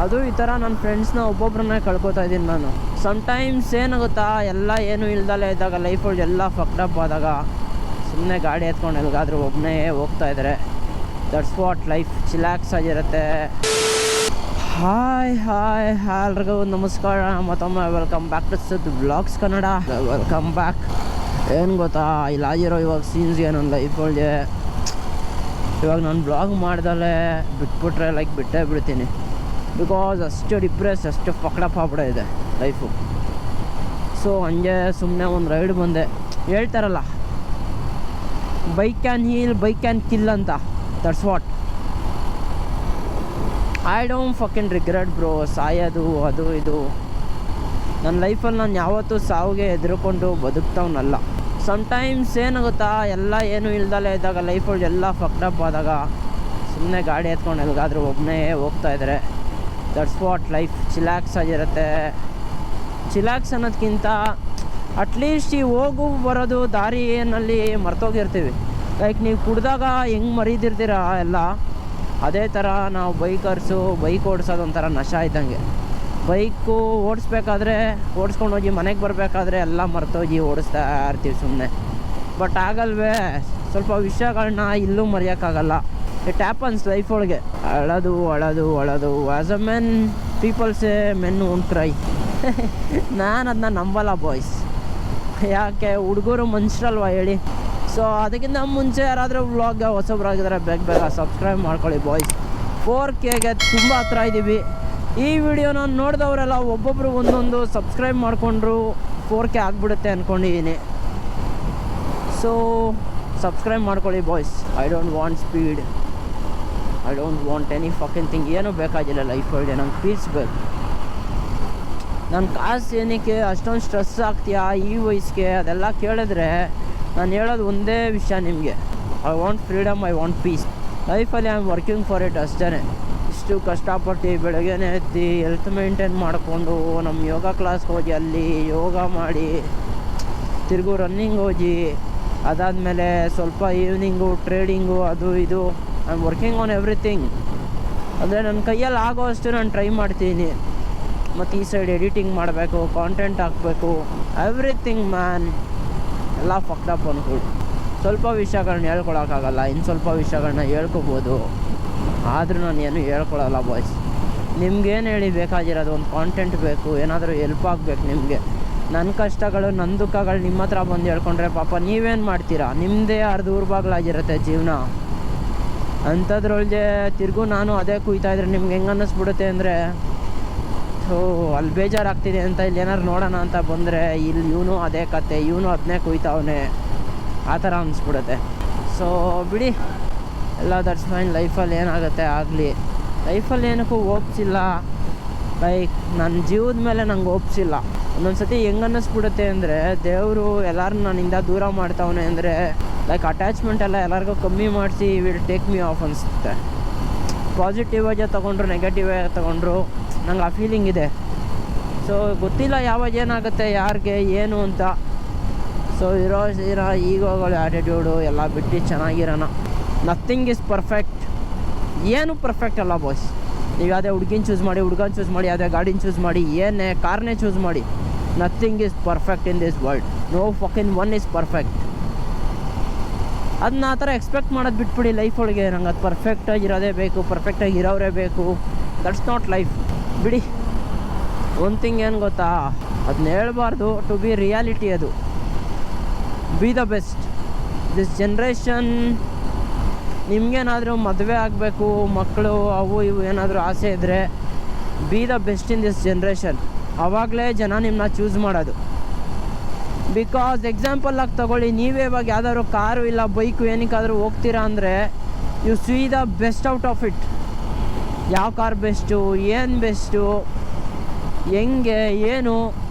ಅದು ಈ ಥರ ನನ್ನ ಫ್ರೆಂಡ್ಸ್ನ ಒಬ್ಬೊಬ್ಬರನ್ನೇ ಕಳ್ಕೊತಾ ಇದ್ದೀನಿ ನಾನು. ಸಮ್ಟೈಮ್ಸ್ ಏನಾಗುತ್ತಾ, ಎಲ್ಲ ಏನೂ ಇಲ್ದಲೇ ಇದ್ದಾಗ ಲೈಫಲ್ಲಿ ಎಲ್ಲ ಫಕ್ಡಪ್ ಆದಾಗ ಸುಮ್ಮನೆ ಗಾಡಿ ಎತ್ಕೊಂಡು ಎಲ್ಲಿಗಾದ್ರೂ ಒಬ್ಬನೇ ಹೋಗ್ತಾ ಇದ್ದಾರೆ. ದಟ್ಸ್ ವಾಟ್ ಲೈಫ್, ಚಿಲ್ಯಾಕ್ಸ್ ಆಗಿರುತ್ತೆ. ಹಾಯ್ ಎಲ್ರಿಗೂ ನಮಸ್ಕಾರ, ಮತ್ತೊಮ್ಮೆ welcome back to Sud vlogs Kannada. Welcome back. ಏನು ಗೊತ್ತಾ, ಇಲ್ಲಾಗಿರೋ ಇವಾಗ ಸೀನ್ಸ್ಗೆ ನನ್ನ ಲೈಫೊಳಗೆ ಇವಾಗ ನಾನು ಬ್ಲಾಗ್ ಮಾಡ್ದಲ್ಲೇ ಬಿಟ್ಬಿಟ್ರೆ ಬಿಟ್ಟೇ ಬಿಡ್ತೀನಿ. ಬಿಕಾಸ್ ಅಷ್ಟು ಡಿಪ್ರೆಸ್, ಅಷ್ಟು ಫಕ್ಡಪ್ ಆಗ್ಬಿಟ್ಟಿದೆ ಲೈಫು. ಸೊ ಹಂಗೆ ಸುಮ್ಮನೆ ಒಂದು ರೈಡ್ ಬಂದೆ. ಹೇಳ್ತಾರಲ್ಲ, bike can heal, bike can kill ಅಂತ. That's what I don't fucking regret bro. ಸಾಯೋದು ಅದು ಇದು ನನ್ನ ಲೈಫಲ್ಲಿ ನಾನು ಯಾವತ್ತೂ ಸಾವಿಗೆ ಎದುರುಕೊಂಡು ಬದುಕ್ತವನಲ್ಲ. ಸಮ್ಟೈಮ್ಸ್ ಏನಾಗುತ್ತಾ, ಎಲ್ಲ ಏನೂ ಇಲ್ದಲೇ ಇದ್ದಾಗ ಲೈಫಲ್ಲಿ ಎಲ್ಲ ಫಕ್ಡಪ್ ಆದಾಗ ಸುಮ್ಮನೆ ಗಾಡಿ ಎತ್ಕೊಂಡು ಎಲ್ಲಿಗಾದ್ರೂ ಒಬ್ಬನೇ ಹೋಗ್ತಾ ಇದ್ದಾರೆ. ದಟ್ಸ್ ವಾಟ್ ಲೈಫ್, ಚಿಲ್ಯಾಕ್ಸ್ ಆಗಿರುತ್ತೆ. ಚಿಲ್ಯಾಕ್ಸ್ ಅನ್ನೋದಕ್ಕಿಂತ ಅಟ್ಲೀಸ್ಟ್ ಈ ಹೋಗು ಬರೋದು ದಾರಿಯಲ್ಲಿ ಮರ್ತೋಗಿರ್ತೀವಿ. ನೀವು ಕುಡ್ದಾಗ ಹೆಂಗೆ ಮರೀದಿರ್ತೀರ ಎಲ್ಲ, ಅದೇ ಥರ ನಾವು ಬೈಕ್ ಓಡಿಸೋದು ಒಂಥರ ನಶೆ ಇದ್ದಂಗೆ. ಬೈಕು ಓಡಿಸ್ಬೇಕಾದ್ರೆ ಓಡಿಸ್ಕೊಂಡು ಹೋಗಿ ಮನೆಗೆ ಬರಬೇಕಾದ್ರೆ ಎಲ್ಲ ಮರ್ತೋಗಿ ಓಡಿಸ್ತಾ ಇರ್ತೀವಿ ಸುಮ್ಮನೆ. ಬಟ್ ಆಗಲ್ವೇ, ಸ್ವಲ್ಪ ವಿಷಯಗಳನ್ನ ಇಲ್ಲೂ ಮರೆಯೋಕ್ಕಾಗಲ್ಲ. ಇಟ್ ಹ್ಯಾಪನ್ಸ್ ಲೈಫ್ ಒಳಗೆ. ಅಳೋದು ಆ್ಯಸ್ ಅ ಮೆನ್ ಪೀಪಲ್ಸೇ ಮೆನ್ ಓಂಟ್ ಕ್ರೈ. ನಾನು ಅದನ್ನ ನಂಬಲ್ಲ ಬಾಯ್ಸ್. ಯಾಕೆ, ಹುಡುಗರು ಮನುಷ್ಯರಲ್ವಾ ಹೇಳಿ. ಸೊ ಅದಕ್ಕಿಂತ ಮುಂಚೆ ಯಾರಾದರೂ ವ್ಲಾಗ್ಗೆ ಹೊಸಬ್ರಾಗಿದ್ದಾರೆ ಬೇಗ ಸಬ್ಸ್ಕ್ರೈಬ್ ಮಾಡ್ಕೊಳ್ಳಿ ಬಾಯ್ಸ್. 4Kಗೆ ತುಂಬ ಹತ್ರ ಇದ್ದೀವಿ. ಈ ವಿಡಿಯೋನ ನೋಡಿದವರೆಲ್ಲ ಒಬ್ಬೊಬ್ಬರು ಒಂದೊಂದು ಸಬ್ಸ್ಕ್ರೈಬ್ ಮಾಡಿಕೊಂಡ್ರು 4K ಆಗಿಬಿಡುತ್ತೆ ಅಂದ್ಕೊಂಡಿದ್ದೀನಿ. ಸೊ ಸಬ್ಸ್ಕ್ರೈಬ್ ಮಾಡ್ಕೊಳ್ಳಿ boys. I don't want speed, I don't want any fucking thing. ಏನೂ ಬೇಕಾಗಿಲ್ಲ ಲೈಫಲ್ಲಿ, ನಂಗೆ ಪೀಸ್ ಬೇಕು. ನನ್ನ ಕಾಸು ಏನಕ್ಕೆ ಅಷ್ಟೊಂದು ಸ್ಟ್ರೆಸ್ ಆಗ್ತೀಯಾ ಈ ವಯಸ್ಸಿಗೆ ಅದೆಲ್ಲ ಕೇಳಿದ್ರೆ ನಾನು ಹೇಳೋದು ಒಂದೇ ವಿಷಯ ನಿಮಗೆ. I want freedom, I want peace. ಲೈಫಲ್ಲಿ I am working for it ಅಷ್ಟೇ. ಇಷ್ಟು ಕಷ್ಟಪಟ್ಟು ಬೆಳಗ್ಗೆನೇ ಎದ್ದು ಹೆಲ್ತ್ ಮೇಂಟೈನ್ ಮಾಡಿಕೊಂಡು ನಮ್ಮ ಯೋಗ ಕ್ಲಾಸ್ಗೆ ಹೋಗಿ ಅಲ್ಲಿ ಯೋಗ ಮಾಡಿ ತಿರುಗು ರನ್ನಿಂಗ್ ಹೋಗಿ ಅದಾದಮೇಲೆ ಸ್ವಲ್ಪ ಈವ್ನಿಂಗು ಟ್ರೇಡಿಂಗು ಅದು ಇದು. I am working on everything. ಅಂದರೆ ನನ್ನ ಕೈಯಲ್ಲಿ ಆಗೋ ಅಷ್ಟು ನಾನು ಟ್ರೈ ಮಾಡ್ತೀನಿ. ಮತ್ತು ಈ ಸೈಡ್ ಎಡಿಟಿಂಗ್ ಮಾಡಬೇಕು, ಕಾಂಟೆಂಟ್ ಹಾಕಬೇಕು, ಎವ್ರಿಥಿಂಗ್ ಮ್ಯಾನ್. ಎಲ್ಲ ಫಕ್ಡಪ್ ಅಂದ್ಕೊಂಡು ಸ್ವಲ್ಪ ವಿಷಯಗಳನ್ನ ಹೇಳ್ಕೊಳಕ್ಕಾಗಲ್ಲ, ಇನ್ನು ಸ್ವಲ್ಪ ವಿಷಯಗಳನ್ನ ಹೇಳ್ಕೊಬೋದು. ಆದರೂ ನಾನು ಏನು ಹೇಳ್ಕೊಳಲ್ಲ ಬಾಯ್ಸ್. ನಿಮ್ಗೇನು ಹೇಳಿ ಬೇಕಾಗಿರೋದು, ಒಂದು ಕಾಂಟೆಂಟ್ ಬೇಕು, ಏನಾದರೂ ಹೆಲ್ಪ್ ಆಗಬೇಕು ನಿಮಗೆ. ನನ್ನ ಕಷ್ಟಗಳು ನನ್ನ ದುಃಖಗಳು ನಿಮ್ಮ ಹತ್ರ ಬಂದು ಹೇಳ್ಕೊಂಡ್ರೆ ಪಾಪ ನೀವೇನು ಮಾಡ್ತೀರಾ? ನಿಮ್ಮದೇ ದೂರಬಾಗ್ಲಾಗಿರುತ್ತೆ ಜೀವನ. ಅಂಥದ್ರೊಳಗೆ ತಿರುಗು ನಾನು ಅದೇ ಕುಯ್ತಾಯಿದ್ರೆ ನಿಮ್ಗೆ ಹೆಂಗೆ ಅನ್ನಿಸ್ಬಿಡುತ್ತೆ ಅಂದರೆ, ಸೊ ಅಲ್ಲಿ ಬೇಜಾರಾಗ್ತಿದೆ ಅಂತ ಇಲ್ಲಿ ಏನಾರು ನೋಡೋಣ ಅಂತ ಬಂದರೆ ಇಲ್ಲಿ ಇವನು ಅದೇ ಕತೆ, ಇವನು ಅದನ್ನೇ ಕುಯ್ತಾವನೆ, ಆ ಥರ ಅನಿಸ್ಬಿಡುತ್ತೆ. ಸೊ ಬಿಡಿ, ಎಲ್ಲ ದಟ್ಸ್ ಫೈನ್. ಲೈಫಲ್ಲಿ ಏನಾಗುತ್ತೆ ಆಗಲಿ. ಲೈಫಲ್ಲಿ ಏನಕ್ಕೂ ಓಪ್ಸಿಲ್ಲ. ನನ್ನ ಜೀವದ ಮೇಲೆ ನಂಗೆ ಓಪ್ಸಿಲ್ಲ. ಒಂದೊಂದು ಸತಿ ಹೆಂಗೆ ಅನ್ನಿಸ್ಬಿಡುತ್ತೆ ಅಂದರೆ, ದೇವರು ಎಲ್ಲರೂ ನನ್ನಿಂದ ದೂರ ಮಾಡ್ತಾವನೆ ಅಂದರೆ ಅಟ್ಯಾಚ್ಮೆಂಟ್ ಎಲ್ಲ ಎಲ್ಲರಿಗೂ ಕಮ್ಮಿ ಮಾಡಿಸಿ ವಿಲ್ ಟೇಕ್ ಮೀ ಆಫ್ ಅನಿಸುತ್ತೆ. ಪಾಸಿಟಿವ್ ಆಗಿ ತೊಗೊಂಡ್ರು ನೆಗೆಟಿವ್ ಆಗಿ ತೊಗೊಂಡ್ರು ನಂಗೆ ಆ ಫೀಲಿಂಗ್ ಇದೆ. ಸೊ ಗೊತ್ತಿಲ್ಲ ಯಾವಾಗ ಏನಾಗುತ್ತೆ, ಯಾರಿಗೆ ಏನು ಅಂತ. ಸೊ ಇರೋ ಈಗೋಗಳು ಆ್ಯಟಿಟ್ಯೂಡು ಎಲ್ಲ ಬಿಟ್ಟು ಚೆನ್ನಾಗಿರೋಣ. Nothing is perfect. ಏನು ಪರ್ಫೆಕ್ಟ್ ಅಲ್ಲ ಬಾಯ್ಸ್. ನೀವು ಯಾವುದೇ ಹುಡುಗಿನ ಚೂಸ್ ಮಾಡಿ, ಹುಡುಗನ ಚೂಸ್ ಮಾಡಿ, ಯಾವುದೇ ಗಾಡಿನ ಚೂಸ್ ಮಾಡಿ, ಏನೇ ಕಾರ್ನೇ ಚೂಸ್ ಮಾಡಿ, nothing is perfect in this world. No fucking one is perfect. ಅದನ್ನ ಆ ಥರ ಎಕ್ಸ್ಪೆಕ್ಟ್ ಮಾಡೋದು ಬಿಟ್ಬಿಡಿ ಲೈಫೊಳಗೆ. ನಂಗೆ ಅದು ಪರ್ಫೆಕ್ಟಾಗಿರೋದೇ ಬೇಕು, ಪರ್ಫೆಕ್ಟಾಗಿ ಇರೋರೇ ಬೇಕು. That's not life. ಬಿಡಿ. ಒಂದು ಥಿಂಗ್ ಏನು ಗೊತ್ತಾ, ಅದನ್ನ ಹೇಳ್ಬಾರ್ದು, ಟು ಬಿ ರಿಯಾಲಿಟಿ. ಅದು B the best. This generation ನಿಮಗೇನಾದರೂ ಮದುವೆ ಆಗಬೇಕು, ಮಕ್ಕಳು ಅವು ಇವು ಏನಾದರೂ ಆಸೆ ಇದ್ದರೆ, B the best in this generation. ಆವಾಗಲೇ ಜನ ನಿಮ್ಮನ್ನ ಚೂಸ್ ಮಾಡೋದು. ಬಿಕಾಸ್ ಎಕ್ಸಾಂಪಲ್ಲಾಗಿ ತೊಗೊಳ್ಳಿ, ನೀವೇ ಇವಾಗ ಯಾವ್ದಾದ್ರು ಕಾರು ಇಲ್ಲ ಬೈಕು ಏನಕ್ಕಾದರೂ ಹೋಗ್ತೀರಾ ಅಂದರೆ you see the best out of it. ಯಾವ ಕಾರ್ ಬೆಸ್ಟು, ಏನು ಬೆಸ್ಟು, ಹೆಂಗೆ ಏನು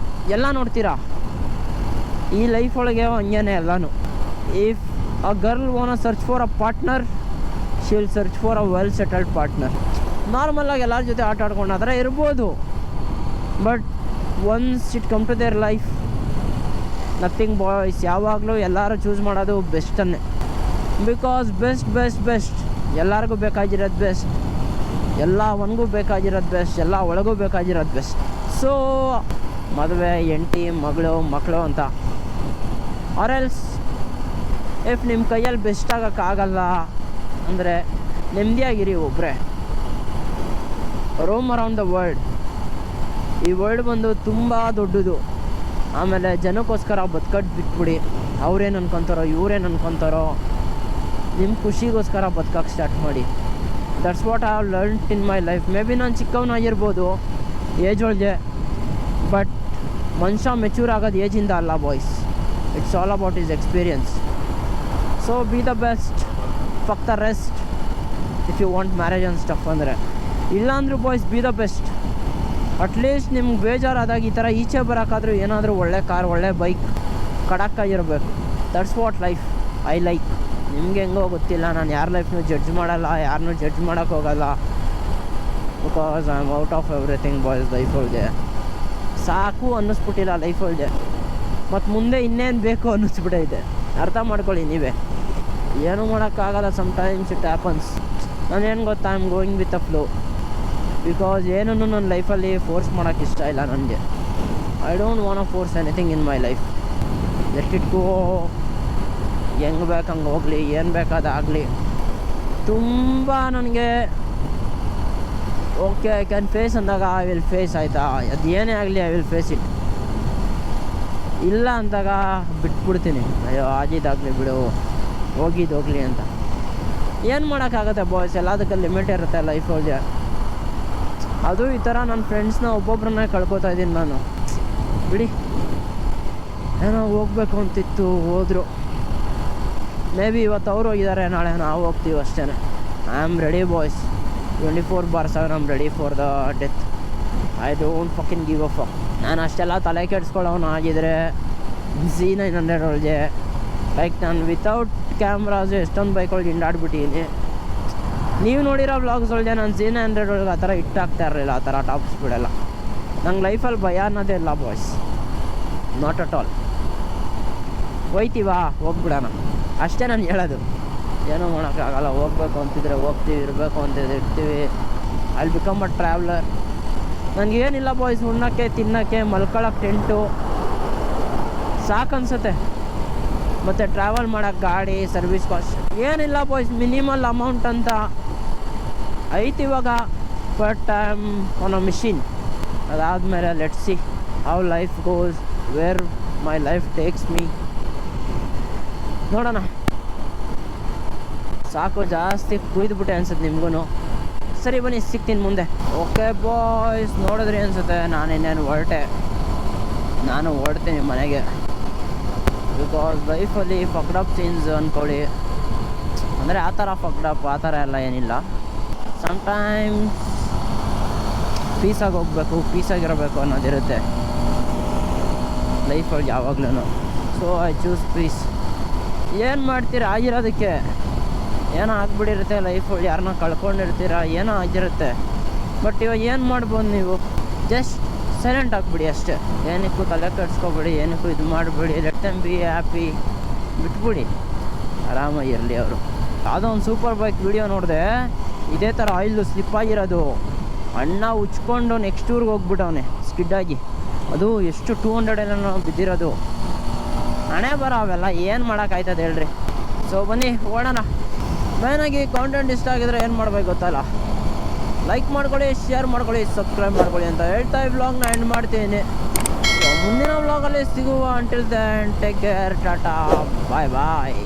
ಎಲ್ಲ ನೋಡ್ತೀರಾ. ಈ ಲೈಫ್ ಒಳಗೆ ಹಂಗೇನೆ ಎಲ್ಲನೂ. If a girl want to search for a partner, she will search for a well settled partner. ನಾರ್ಮಲಾಗಿ ಎಲ್ಲರ ಜೊತೆ ಆಟ ಆಡ್ಕೊಂಡು ಆ ಥರ ಇರ್ಬೋದು. But once it come to their life, nothing boys. ಯಾವಾಗಲೂ ಎಲ್ಲರೂ ಚೂಸ್ ಮಾಡೋದು ಬೆಸ್ಟನ್ನೇ. ಬಿಕಾಸ್ ಬೆಸ್ಟ್ ಎಲ್ಲರಿಗೂ ಬೇಕಾಗಿರೋದು ಬೆಸ್ಟ್. ಎಲ್ಲ ಅವನಿಗೂ ಬೇಕಾಗಿರೋದು ಬೆಸ್ಟ್, ಎಲ್ಲ ಒಳಗೂ ಬೇಕಾಗಿರೋದು ಬೆಸ್ಟ್. ಸೊ ಮದುವೆ, ಹೆಂಡತಿ, ಮಕ್ಕಳು ಅಂತ. ಆರ್ ಎಲ್ಸ್ ಇಫ್ ನಿಮ್ಮ ಕೈಯಲ್ಲಿ ಬೆಸ್ಟ್ ಆಗೋಕ್ಕಾಗಲ್ಲ ಅಂದರೆ ನೆಮ್ಮದಿಯಾಗಿರಿ ಒಬ್ಬರೇ. Roam around the world. ಈ ವರ್ಲ್ಡ್ ಬಂದು ತುಂಬ ದೊಡ್ಡದು. ಆಮೇಲೆ ಜನಕ್ಕೋಸ್ಕರ ಬದುಕಟ್ಟು ಬಿಟ್ಬಿಡಿ. ಅವ್ರೇನು ಅನ್ಕೊತಾರೋ ಇವ್ರೇನು ಅನ್ಕೊತಾರೋ, ನಿಮ್ಮ ಖುಷಿಗೋಸ್ಕರ ಬದುಕಕ್ಕೆ ಸ್ಟಾರ್ಟ್ ಮಾಡಿ. That's what I have learned in my life. Maybe ನಾನು ಚಿಕ್ಕವನಾಗಿರ್ಬೋದು ಏಜ್ ಒಳಗೆ, ಬಟ್ ಮನುಷ್ಯ ಮೆಚ್ಯೂರ್ ಆಗೋದು ಏಜಿಂದ ಅಲ್ಲ boys. It's all about is experience. So be the best, fuck the rest if you want marriage and stuff. ಅಂದರೆ ಇಲ್ಲಾಂದ್ರೂ boys be the best. At least ನಿಮ್ಗೆ ಬೇಜಾರಾದಾಗ ಈ ಥರ ಈಚೆ ಬರೋಕ್ಕಾದ್ರೂ ಏನಾದರೂ ಒಳ್ಳೆ ಕಾರ್, ಒಳ್ಳೆ ಬೈಕ್ ಕಡಕ್ಕಾಗಿರಬೇಕು. That's what life I like. ನಿಮ್ಗೆ ಹೆಂಗೋ ಗೊತ್ತಿಲ್ಲ, ನಾನು ಯಾರ ಲೈಫ್ನೂ ಜಡ್ಜ್ ಮಾಡಲ್ಲ, ಯಾರನ್ನೂ ಜಡ್ಜ್ ಮಾಡೋಕ್ಕೆ ಹೋಗಲ್ಲ. Because I am out of everything boys. Life ಒಳಗೆ ಸಾಕು ಅನ್ನಿಸ್ಬಿಟ್ಟಿಲ್ಲ ಲೈಫ್ ಒಳಗೆ, ಮತ್ತು ಮುಂದೆ ಇನ್ನೇನು ಬೇಕು ಅನ್ನಿಸ್ಬಿಟ್ಟೈತೆ. ಅರ್ಥ ಮಾಡ್ಕೊಳ್ಳಿ ನೀವೇ. ಏನೂ ಮಾಡೋಕ್ಕಾಗಲ್ಲ, ಸಮ್ಟೈಮ್ಸ್ ಇಟ್ ಹ್ಯಾಪನ್ಸ್. ನಾನೇನು ಗೊತ್ತಾ, I am going with a flow. Because ಏನೂ ನನ್ನ ಲೈಫಲ್ಲಿ ಫೋರ್ಸ್ ಮಾಡೋಕ್ಕೆ ಇಷ್ಟ ಇಲ್ಲ ನನಗೆ. I don't want to force anything in my life. Let it go. ಹೆಂಗೆ ಬೇಕು ಹಂಗೆ ಹೋಗಲಿ, ಏನು ಬೇಕಾದಾಗಲಿ. ತುಂಬ ನನಗೆ ಓಕೆ ಐ ಕ್ಯಾನ್ ಫೇಸ್ ಅಂದಾಗ ಐ ವಿಲ್ ಫೇಸ್, ಆಯಿತಾ. ಅದು ಏನೇ ಆಗಲಿ ಐ ವಿಲ್ ಫೇಸ್ ಇಟ್. ಇಲ್ಲ ಅಂದಾಗ ಬಿಟ್ಬಿಡ್ತೀನಿ. ಅಯ್ಯೋ ಆಗಿದ್ದಾಗಲಿ ಬಿಡು, ಹೋಗಿದ್ದೋಗಲಿ ಅಂತ. ಏನು ಮಾಡೋಕ್ಕಾಗತ್ತೆ ಬಾಯ್ಸ್, ಎಲ್ಲದಕ್ಕೆ ಲಿಮಿಟ್ ಇರುತ್ತೆ ಲೈಫ್ ಒಳಗೆ. ಅದು ಈ ಥರ ನನ್ನ ಫ್ರೆಂಡ್ಸ್ನ ಒಬ್ಬೊಬ್ಬರನ್ನೇ ಕಳ್ಕೊತಾ ಇದ್ದೀನಿ ನಾನು. ಬಿಡಿ, ಏನೋ ಹೋಗ್ಬೇಕು ಅಂತಿತ್ತು, ಹೋದರು. ಮೇ ಬಿ ಇವತ್ತು ಅವ್ರು ಹೋಗಿದ್ದಾರೆ, ನಾಳೆ ನಾವು ಹೋಗ್ತೀವಿ ಅಷ್ಟೇ. I am ready boys. 24/7 I am ready for the death. I don't fucking give a fuck. ನಾನು ಅಷ್ಟೆಲ್ಲ ತಲೆ ಕೆಡ್ಸ್ಕೊಳ್ಳೋನು ಆಗಿದ್ರೆ Z900 ಒಳಗೆ, ಲೈಕ್ ನಾನು ವಿತೌಟ್ ಕ್ಯಾಮ್ರಾಸು ಎಷ್ಟೊಂದು ಬೈಕೊಳಗೆ ಹಿಂಡಾಡ್ಬಿಟ್ಟಿದ್ದೀನಿ. ನೀವು ನೋಡಿರೋ ವ್ಲಾಗ್ಸ್ ಒಳಗೆ ನಾನು Z900 ಒಳಗೆ ಆ ಥರ ಇಟ್ಟಾಗ್ತಾ ಇರಲಿಲ್ಲ, ಆ ಥರ ಟಾಪ್ ಸ್ಪೀಡೆಲ್ಲ. ನಂಗೆ ಲೈಫಲ್ಲಿ ಭಯ ಅನ್ನೋದೇ ಇಲ್ಲ ಬಾಯ್ಸ್, ನಾಟ್ ಅಟ್ ಆಲ್. ಹೋಯ್ತೀವಾ, ಹೋಗ್ಬಿಡೋಣ ಅಷ್ಟೇ ನಾನು ಹೇಳೋದು. ಏನೂ ಮಾಡೋಕ್ಕಾಗಲ್ಲ. ಹೋಗ್ಬೇಕು ಅಂತಿದ್ರೆ ಹೋಗ್ತೀವಿ, ಇರಬೇಕು ಅಂತಿದ್ರೆ ಇರ್ತೀವಿ. ಅಲ್ಲಿ ಬಿಕಮ್ ಅ ಟ್ರಾವ್ಲರ್. ನನಗೇನಿಲ್ಲ ಬಾಯ್ಸ್, ಉಣ್ಣೋಕ್ಕೆ, ತಿನ್ನೋಕ್ಕೆ, ಮಲ್ಕೊಳ್ಳೋಕ್ಕೆ ಟೆಂಟು ಸಾಕನ್ಸುತ್ತೆ. ಮತ್ತು ಟ್ರಾವೆಲ್ ಮಾಡೋಕ್ಕೆ ಗಾಡಿ, ಸರ್ವಿಸ್ ಕಾಸ್ಟ್ ಏನಿಲ್ಲ ಬಾಯ್ಸ್. ಮಿನಿಮಲ್ ಅಮೌಂಟ್ ಅಂತ ಐತಿ ಇವಾಗ, but I am on a mission. ಅದಾದಮೇಲೆ let's see how life goes, where my life takes me. ನೋಡೋಣ. ಸಾಕು, ಜಾಸ್ತಿ ಕುಯ್ದುಬಿಟ್ಟೆ ಅನ್ಸುತ್ತೆ ನಿಮ್ಗೂ. ಸರಿ ಬನ್ನಿ, ಸಿಗ್ತೀನಿ ಮುಂದೆ. ಓಕೆ ಬಾಯ್ಸ್, ನೋಡಿದ್ರಿ ಅನ್ಸುತ್ತೆ. ನಾನು ಇನ್ನೇನು ನಾನು ಹೊರಡ್ತೀನಿ ಮನೆಗೆ. ಬಿಕಾಸ್ ಲೈಫಲ್ಲಿ ಫಕ್ಡಪ್ ಸೀನ್ಸ್ ಅಂದ್ಕೊಳ್ಳಿ, ಅಂದರೆ ಆ ಥರ ಫಕ್ಡಪ್ ಆ ಥರ ಎಲ್ಲ ಏನಿಲ್ಲ. ಸಮ್ಟೈಮ್ಸ್ ಪೀಸಾಗಿ ಹೋಗ್ಬೇಕು, ಪೀಸಾಗಿರಬೇಕು ಅನ್ನೋದಿರುತ್ತೆ ಲೈಫಲ್ಲಿ ಯಾವಾಗ್ಲೂ. So I choose peace. ಏನು ಮಾಡ್ತೀರ, ಆಗಿರೋದಕ್ಕೆ ಏನೋ ಆಗ್ಬಿಟ್ಟಿರುತ್ತೆ ಲೈಫಲ್ಲಿ. ಯಾರನ್ನ ಕಳ್ಕೊಂಡಿರ್ತೀರ, ಏನೋ ಆಗಿರುತ್ತೆ. ಬಟ್ ಇವಾಗ ಏನು ಮಾಡ್ಬೋದು ನೀವು, ಜಸ್ಟ್ ಸೈಲೆಂಟ್ ಆಗಿಬಿಡಿ ಅಷ್ಟೇ. ಏನಕ್ಕೂ ತಲೆ ಕೆಡ್ಸ್ಕೊಬೇಡಿ, ಏನಕ್ಕೂ ಇದು ಮಾಡಬೇಡಿ. ಲೆಟ್ ದೆಮ್ ಬಿ ಹ್ಯಾಪಿ, ಬಿಟ್ಬಿಡಿ, ಆರಾಮಾಗಿ ಇರಲಿ ಅವರು. ಯಾವುದೋ ಒಂದು ಸೂಪರ್ ಬೈಕ್ ವಿಡಿಯೋ ನೋಡಿದೆ, ಇದೇ ಥರ ಆಯಿಲ್ ಸ್ಲಿಪ್ ಆಗಿರೋದು. ಅಣ್ಣ ಉಚ್ಕೊಂಡು ನೆಕ್ಸ್ಟ್ ಊರಿಗೆ ಹೋಗ್ಬಿಟ್ಟವನೆ ಸ್ಕಿಡ್ಡಾಗಿ. ಅದು ಎಷ್ಟು 200 ಎಲ್ಲ ಬಿದ್ದಿರೋದು. ಹಣೆ ಬರೋ ಅವೆಲ್ಲ ಏನು ಮಾಡೋಕ್ಕಾಯ್ತದೆ ಹೇಳ್ರಿ. ಸೊ ಬನ್ನಿ ಓಡೋಣ. ಮೇನಾಗಿ ಕಾಂಟೆಂಟ್ ಇಷ್ಟ ಆಗಿದ್ರೆ ಏನು ಮಾಡ್ಬೇಕು ಗೊತ್ತಲ್ಲ, ಲೈಕ್ ಮಾಡ್ಕೊಳ್ಳಿ, ಶೇರ್ ಮಾಡ್ಕೊಳ್ಳಿ, ಸಬ್ಸ್ಕ್ರೈಬ್ ಮಾಡ್ಕೊಳ್ಳಿ ಅಂತ ಹೇಳ್ತಾ ಈ ವ್ಲಾಗ್ನ ಎಂಡ್ ಮಾಡ್ತೀನಿ. ಮುಂದಿನ ವ್ಲಾಗಲ್ಲಿ ಸಿಗುವ. ಅಂಟಿಲ್ ದೆನ್ ಟೇಕ್ ಕೇರ್, ಟಾಟಾ, ಬಾಯ್ ಬಾಯ್.